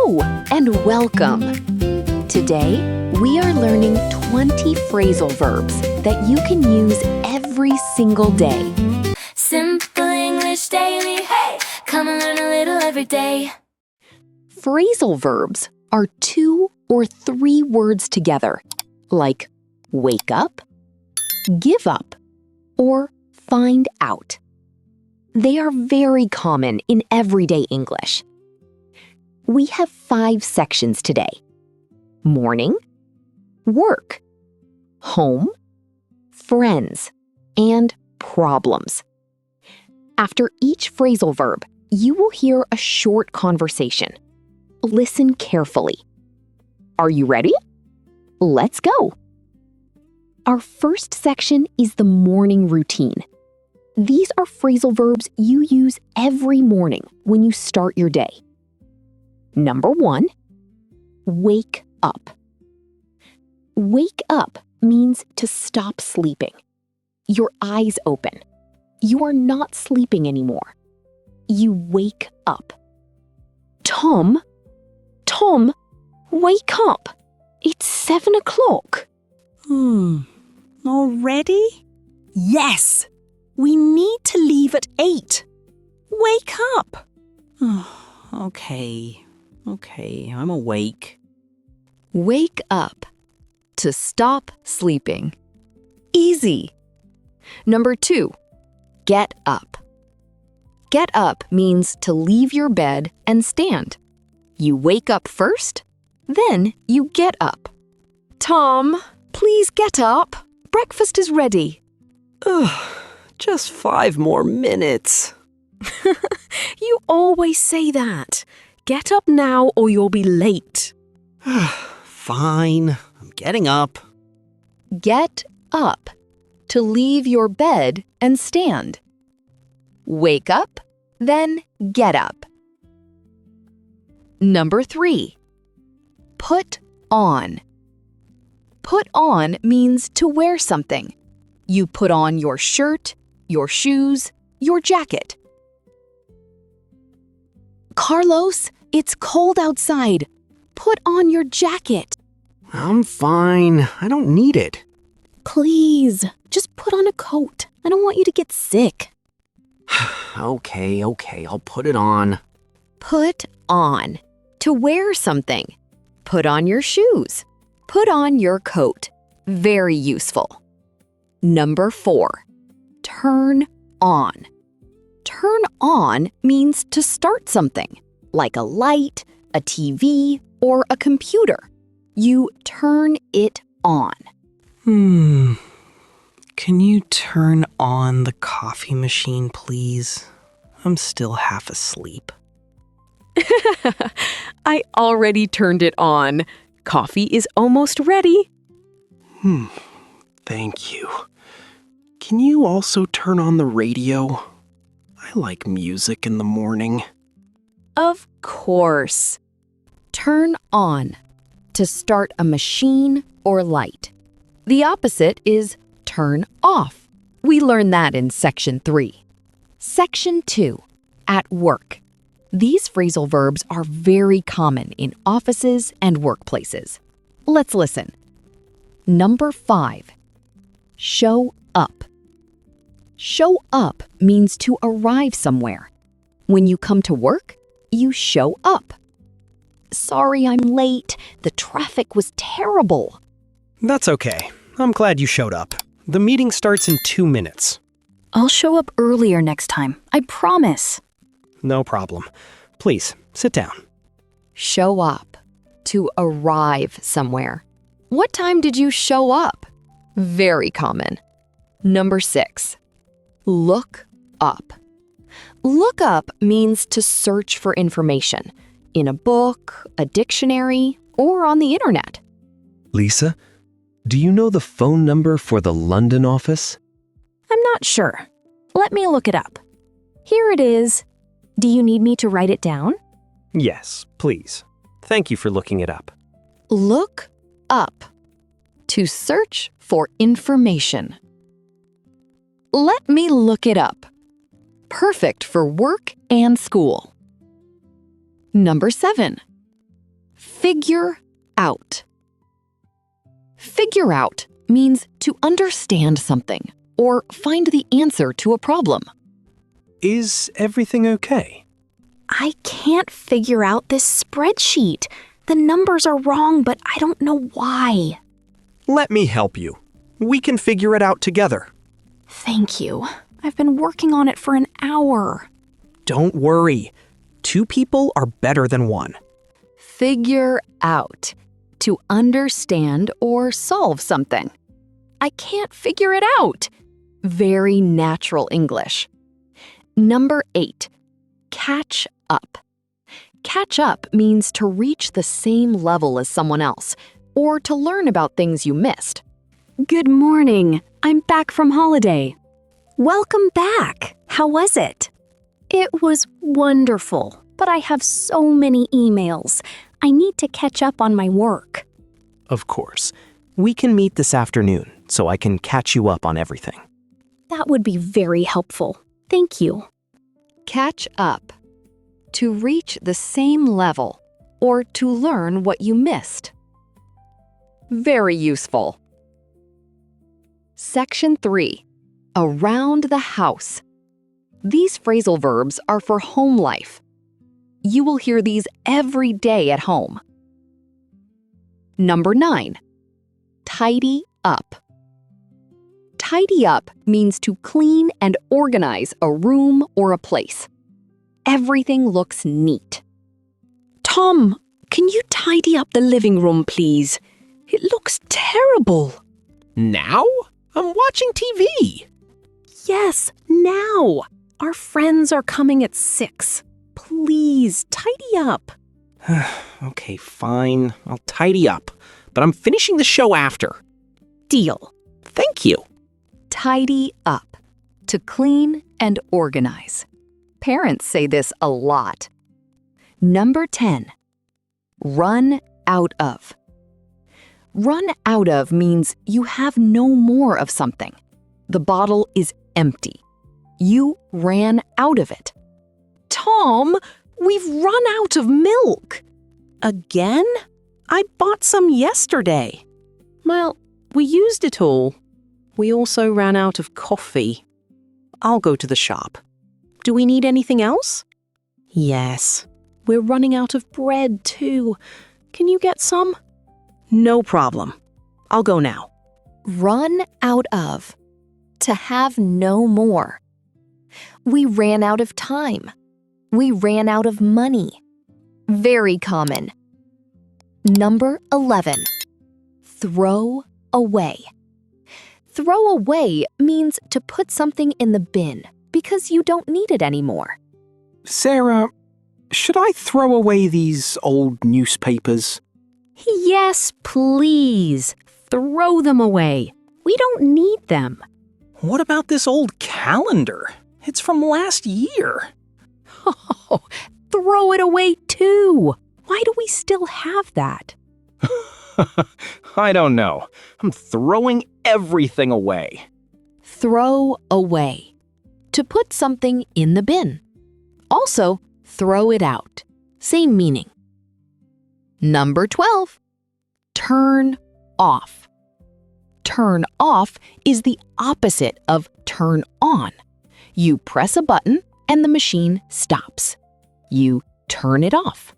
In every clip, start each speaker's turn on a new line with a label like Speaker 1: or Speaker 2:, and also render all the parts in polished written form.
Speaker 1: Hello and welcome! Today, we are learning 20 phrasal verbs that you can use every single day.
Speaker 2: Simple English daily, hey! Come and learn a little every day.
Speaker 1: Phrasal verbs are 2 or 3 words together, like wake up, give up, or find out. They are very common in everyday English. We have 5 sections today: morning, work, home, friends, and problems. After each phrasal verb, you will hear a short conversation. Listen carefully. Are you ready? Let's go. Our first section is the morning routine. These are phrasal verbs you use every morning when you start your day. Number 1, wake up. Wake up means to stop sleeping. Your eyes open. You are not sleeping anymore. You wake up. Tom, wake up. It's 7 o'clock.
Speaker 3: Already? Yes! We need to leave at 8. Wake up! Okay, I'm awake.
Speaker 1: Wake up. To stop sleeping. Easy. Number 2, get up. Get up means to leave your bed and stand. You wake up first, then you get up. Tom, please get up. Breakfast is ready.
Speaker 4: Just 5 more minutes.
Speaker 1: You always say that. Get up now or you'll be late.
Speaker 4: Fine, I'm getting up.
Speaker 1: Get up. To leave your bed and stand. Wake up, then get up. Number 3, put on. Put on means to wear something. You put on your shirt, your shoes, your jacket. Carlos, it's cold outside. Put on your jacket.
Speaker 4: I'm fine. I don't need it.
Speaker 1: Please, just put on a coat. I don't want you to get sick.
Speaker 4: Okay, I'll put it on.
Speaker 1: Put on. To wear something. Put on your shoes. Put on your coat. Very useful. Number 4, turn on. Turn on means to start something, like a light, a TV, or a computer. You turn it on.
Speaker 3: Can you turn on the coffee machine, please? I'm still half asleep.
Speaker 1: I already turned it on. Coffee is almost ready.
Speaker 4: Thank you. Can you also turn on the radio? I like music in the morning.
Speaker 1: Of course. Turn on. To start a machine or light. The opposite is turn off. We learned that in Section 3. Section 2, at work. These phrasal verbs are very common in offices and workplaces. Let's listen. Number 5, show up. Show up means to arrive somewhere. When you come to work, you show up. Sorry I'm late. The traffic was terrible.
Speaker 5: That's okay. I'm glad you showed up. The meeting starts in 2 minutes.
Speaker 6: I'll show up earlier next time. I promise.
Speaker 5: No problem. Please, sit down.
Speaker 1: Show up. To arrive somewhere. What time did you show up? Very common. Number 6, look up. Look up means to search for information in a book, a dictionary, or on the internet.
Speaker 7: Lisa, do you know the phone number for the London office?
Speaker 6: I'm not sure. Let me look it up. Here it is. Do you need me to write it down?
Speaker 5: Yes, please. Thank you for looking it up.
Speaker 1: Look up. To search for information. Let me look it up. Perfect for work and school. Number 7, Figure out. Figure out means to understand something or find the answer to a problem.
Speaker 5: Is everything okay?
Speaker 6: I can't figure out this spreadsheet. The numbers are wrong, but I don't know why.
Speaker 4: Let me help you. We can figure it out together.
Speaker 6: Thank you. I've been working on it for an hour.
Speaker 4: Don't worry. 2 people are better than 1.
Speaker 1: Figure out. To understand or solve something. I can't figure it out. Very natural English. Number 8. Catch up. Catch up means to reach the same level as someone else, or to learn about things you missed.
Speaker 6: Good morning. I'm back from holiday. Welcome back. How was it? It was wonderful, but I have so many emails. I need to catch up on my work.
Speaker 4: Of course. We can meet this afternoon, so I can catch you up on everything.
Speaker 6: That would be very helpful. Thank you.
Speaker 1: Catch up. To reach the same level, or to learn what you missed. Very useful. Section 3. Around the house. These phrasal verbs are for home life. You will hear these every day at home. Number 9. Tidy up. Tidy up means to clean and organize a room or a place. Everything looks neat.
Speaker 3: Tom, can you tidy up the living room, please? It looks terrible.
Speaker 4: Now? I'm watching TV.
Speaker 6: Yes, now. Our friends are coming at 6. Please, tidy up.
Speaker 4: Okay, fine. I'll tidy up. But I'm finishing the show after.
Speaker 6: Deal.
Speaker 4: Thank you.
Speaker 1: Tidy up. To clean and organize. Parents say this a lot. Number 10. Run out of. Run out of means you have no more of something. The bottle is empty. You ran out of it.
Speaker 3: Tom, we've run out of milk. Again? I bought some yesterday. Well, we used it all. We also ran out of coffee. I'll go to the shop. Do we need anything else? Yes. We're running out of bread, too. Can you get some? No problem. I'll go now.
Speaker 1: Run out of. To have no more. We ran out of time. We ran out of money. Very common. Number 11. Throw away. Throw away means to put something in the bin because you don't need it anymore.
Speaker 4: Sarah, should I throw away these old newspapers?
Speaker 6: Yes, please. Throw them away. We don't need them.
Speaker 4: What about this old calendar? It's from last year.
Speaker 6: Oh, throw it away too. Why do we still have that?
Speaker 4: I don't know. I'm throwing everything away.
Speaker 1: Throw away. To put something in the bin. Also, throw it out. Same meaning. Number 12. Turn off. Turn off is the opposite of turn on. You press a button and the machine stops. You turn it off.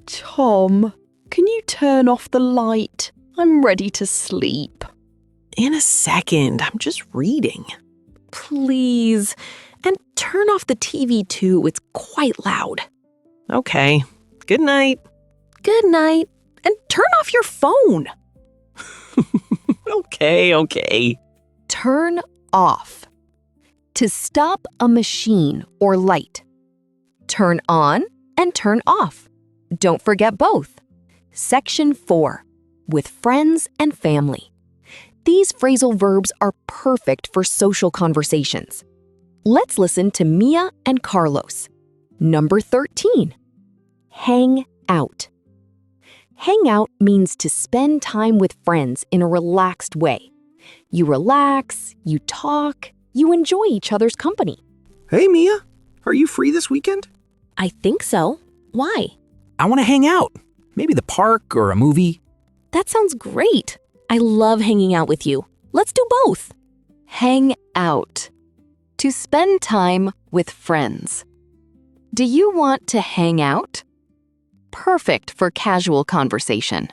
Speaker 3: Tom, can you turn off the light? I'm ready to sleep. In a second, I'm just reading. Please. And turn off the TV too, it's quite loud. Okay. Good night. Good night. And turn off your phone. Okay.
Speaker 1: Turn off. To stop a machine or light. Turn on and turn off. Don't forget both. Section 4. With friends and family. These phrasal verbs are perfect for social conversations. Let's listen to Mia and Carlos. Number 13. Hang out. Hang out means to spend time with friends in a relaxed way. You relax, you talk, you enjoy each other's company.
Speaker 4: Hey, Mia. Are you free this weekend?
Speaker 6: I think so.
Speaker 3: Why?
Speaker 8: I want to hang out. Maybe the park or a movie.
Speaker 3: That sounds great. I love hanging out with you. Let's do both.
Speaker 1: Hang out. To spend time with friends. Do you want to hang out? Perfect for casual conversation.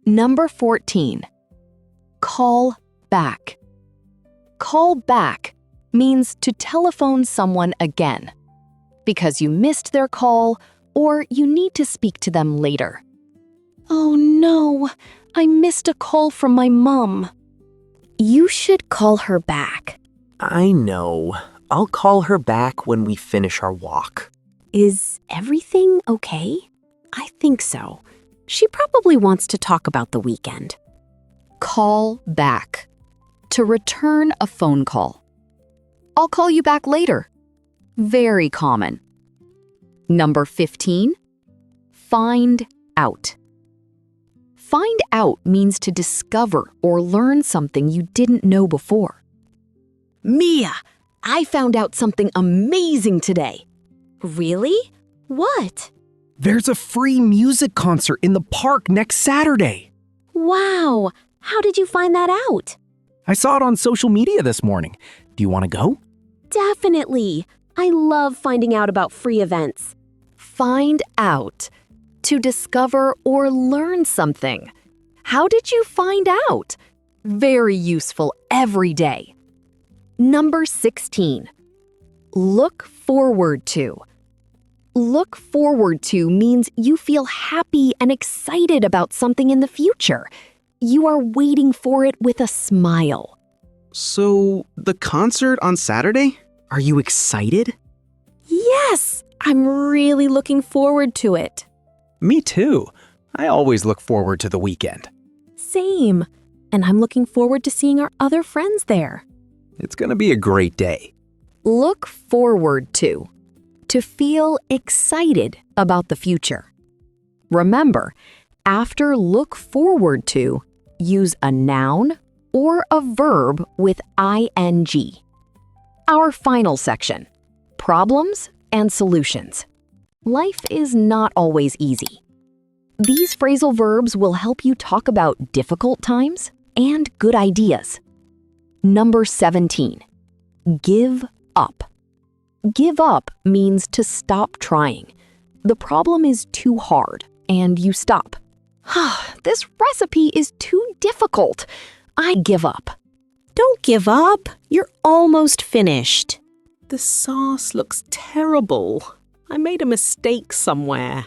Speaker 1: Number 14. Call back. Call back means to telephone someone again because you missed their call or you need to speak to them later. Oh no, I missed a call from my mom.
Speaker 6: You should call her back.
Speaker 4: I know. I'll call her back when we finish our walk.
Speaker 6: Is everything okay?
Speaker 3: I think so. She probably wants to talk about the weekend.
Speaker 1: Call back. To return a phone call. I'll call you back later. Very common. Number 15. Find out. Find out means to discover or learn something you didn't know before. Mia, I found out something amazing today.
Speaker 3: Really? What?
Speaker 5: There's a free music concert in the park next Saturday.
Speaker 3: Wow. How did you find that out?
Speaker 5: I saw it on social media this morning. Do you want to go?
Speaker 3: Definitely. I love finding out about free events.
Speaker 1: Find out. To discover or learn something. How did you find out? Very useful every day. Number 16. Look forward to. Look forward to means you feel happy and excited about something in the future. You are waiting for it with a smile.
Speaker 4: So, the concert on Saturday? Are you excited?
Speaker 3: Yes, I'm really looking forward to it.
Speaker 5: Me too. I always look forward to the weekend.
Speaker 3: Same. And I'm looking forward to seeing our other friends there.
Speaker 5: It's going to be a great day.
Speaker 1: Look forward to. To feel excited about the future. Remember, after look forward to, use a noun or a verb with ing. Our final section, problems and solutions. Life is not always easy. These phrasal verbs will help you talk about difficult times and good ideas. Number 17, give up. Give up means to stop trying. The problem is too hard, and you stop. This recipe is too difficult. I give up.
Speaker 3: Don't give up. You're almost finished. The sauce looks terrible. I made a mistake somewhere.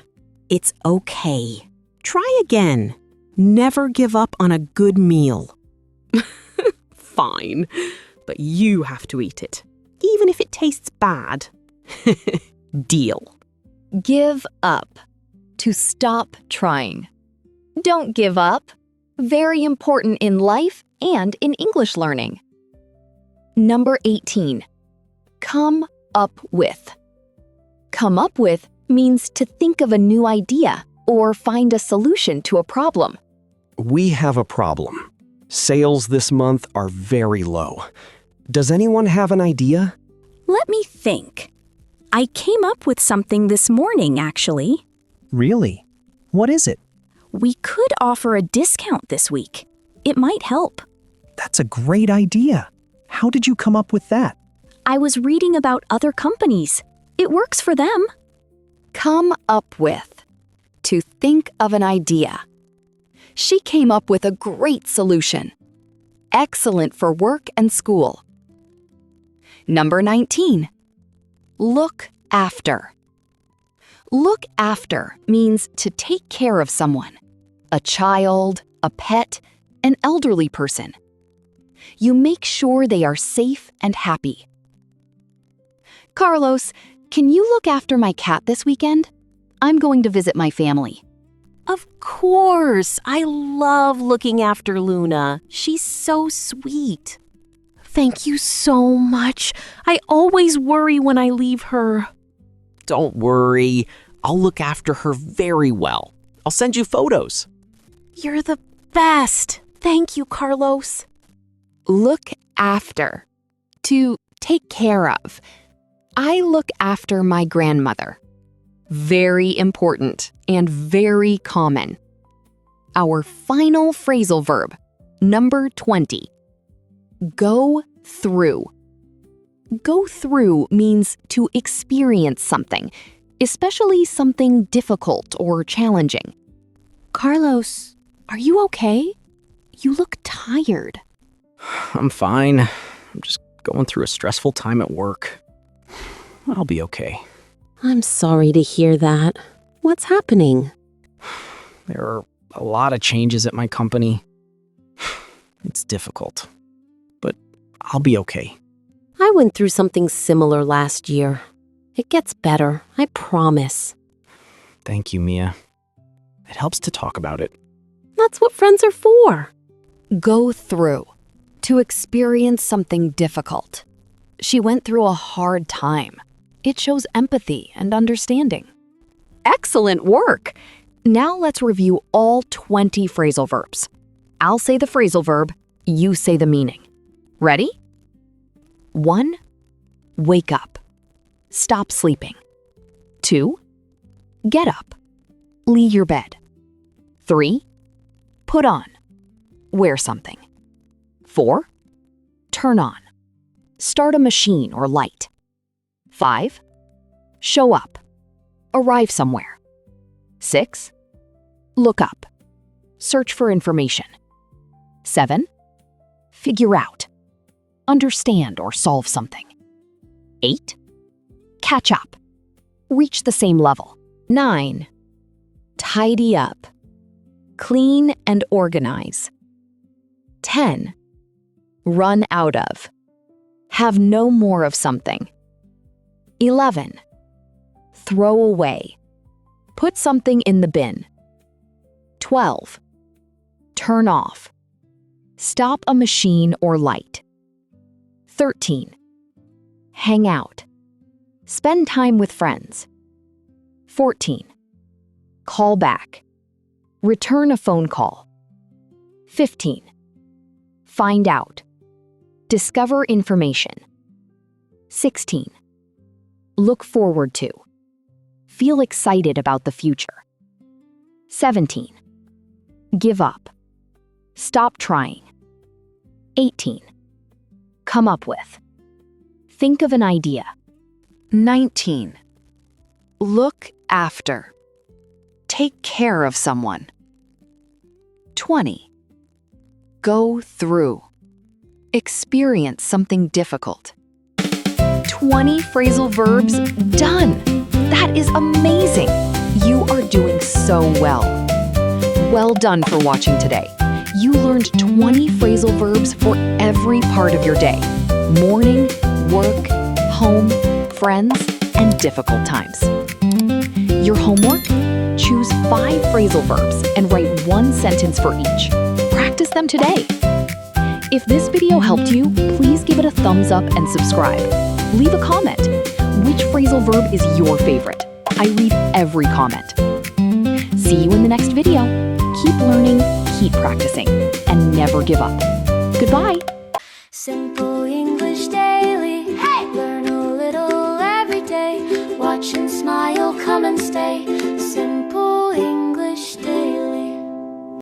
Speaker 3: It's okay. Try again. Never give up on a good meal. Fine, but you have to eat it, even if it tastes bad. Deal.
Speaker 1: Give up. To stop trying. Don't give up. Very important in life and in English learning. Number 18. Come up with. Come up with means to think of a new idea or find a solution to a problem.
Speaker 5: We have a problem. Sales this month are very low. Does anyone have an idea?
Speaker 6: Let me think. I came up with something this morning, actually.
Speaker 5: Really? What is it?
Speaker 6: We could offer a discount this week. It might help.
Speaker 5: That's a great idea. How did you come up with that?
Speaker 6: I was reading about other companies. It works for them.
Speaker 1: Come up with. To think of an idea. She came up with a great solution. Excellent for work and school. Number 19. Look after. Look after means to take care of someone. A child, a pet, an elderly person. You make sure they are safe and happy. Carlos, can you look after my cat this weekend? I'm going to visit my family.
Speaker 3: Of course. I love looking after Luna. She's so sweet. Thank you so much. I always worry when I leave her.
Speaker 8: Don't worry. I'll look after her very well. I'll send you photos.
Speaker 3: You're the best. Thank you, Carlos.
Speaker 1: Look after. To take care of. I look after my grandmother. Very important and very common. Our final phrasal verb, number 20. Go through. Go through means to experience something, especially something difficult or challenging. Carlos, are you okay? You look tired.
Speaker 4: I'm fine. I'm just going through a stressful time at work. I'll be okay.
Speaker 3: I'm sorry to hear that. What's happening?
Speaker 4: There are a lot of changes at my company. It's difficult, but I'll be okay.
Speaker 3: I went through something similar last year. It gets better, I promise.
Speaker 4: Thank you, Mia. It helps to talk about it.
Speaker 3: That's what friends are for.
Speaker 1: Go through. To experience something difficult. She went through a hard time. It shows empathy and understanding. Excellent work! Now let's review all 20 phrasal verbs. I'll say the phrasal verb, you say the meaning. Ready? 1. Wake up. Stop sleeping. 2. Get up. Leave your bed. 3. Put on. Wear something. 4. Turn on. Start a machine or light. 5. Show up. Arrive somewhere. 6. Look up. Search for information. 7. Figure out. Understand or solve something. 8. Catch up. Reach the same level. 9. Tidy up. Clean and organize. 10. Run out of. Have no more of something. 11. Throw away. Put something in the bin. 12. Turn off. Stop a machine or light. 13. Hang out. Spend time with friends. 14. Call back. Return a phone call. 15. Find out. Discover information. 16. Look forward to. Feel excited about the future. 17. Give up. Stop trying. 18. Come up with. Think of an idea. 19. Look after. Take care of someone. 20. Go through. Experience something difficult. 20 phrasal verbs done. That is amazing. You are doing so well. Well done for watching today. You learned 20 phrasal verbs for every part of your day. Morning, work, home, friends, and difficult times. Your homework? Choose 5 phrasal verbs and write 1 sentence for each. Practice them today. If this video helped you, please give it a thumbs up and subscribe. Leave a comment. Which phrasal verb is your favorite? I read every comment. See you in the next video. Keep learning, keep practicing, and never give up. Goodbye.
Speaker 2: Simple English daily. Hey! Learn a little every day. Watch and smile, come and stay.